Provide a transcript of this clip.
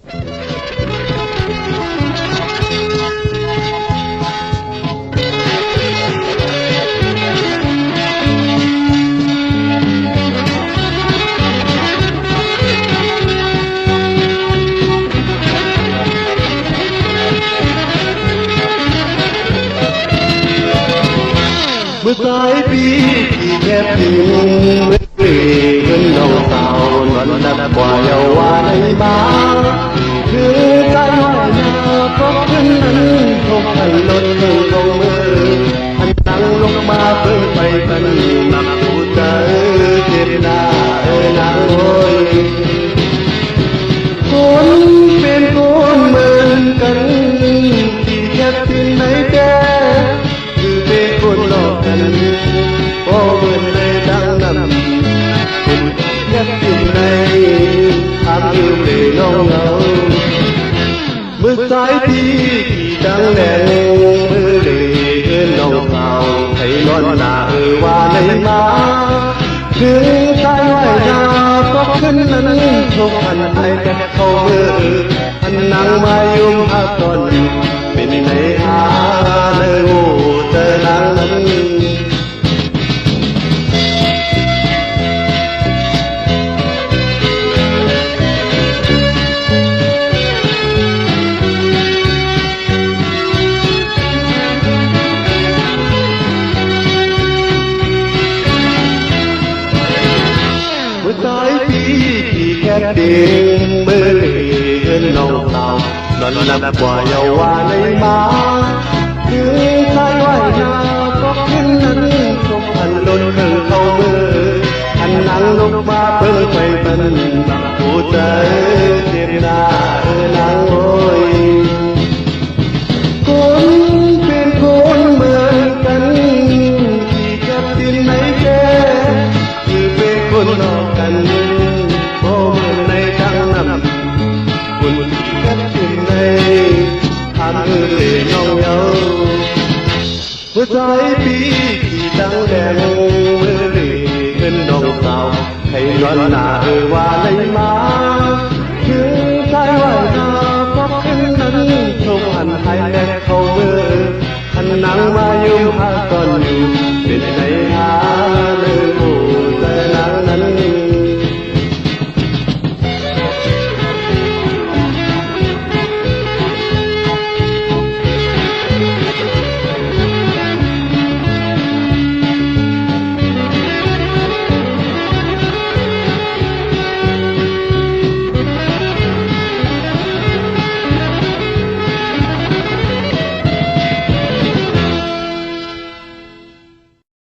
เมื่อหลายปีที่แคบอยู่เมื่อเงินน้องสาวนวลนับกว่าเยาวาในบ้านคือการว่ายน้ำก็ขึ้นนั้นทบให้ลดเพิ่มลงมืออันนั่งลงมาเพิ่มไปกันนับผู้เจอเจ็บหน้านางโอยคนเป็นคนเหมือนกันที่แคบที่ไหนแกคือเป็นคนหลอกกันพอเมื่อในดังนั้นเป็นแคบที่ไหนทำอยู่ในน้องเงาเมื่อสายที่ดังแดงมือเล่เอิ้นน้องสาวให้นอนหน้าว่าในมาถึงสายว่ายน้ำก็ขึ้นนั้นชกพันไอแต่เข้ามืออันนั่งมายุ่งหาตอนเป็นในหาเลยโอ้เธอนางนั้นสายที่แค่เดียงเมื่อเห็นน้องสาวนอนนับกว่าเยาวาในมาถึงสายว่ายน้ำก็ขึ้นนั้นชมพันลดเพิ่งเข้ามืออันนั่งลงมาเพิ่งไปเป็นนักผู้ใจเจ็บหน้านางโอยคนเป็นคนเหมือนกันที่แคบที่ไหนแกคือเป็นคนหลอกกันพอเมื่อในทางนั้นคนที่แคบที่ไหนทำมือเล่น้องเยาเมื่อสายปีที่ดังแดงมือเล่เงินน้องสาวให้ย้อนหน้า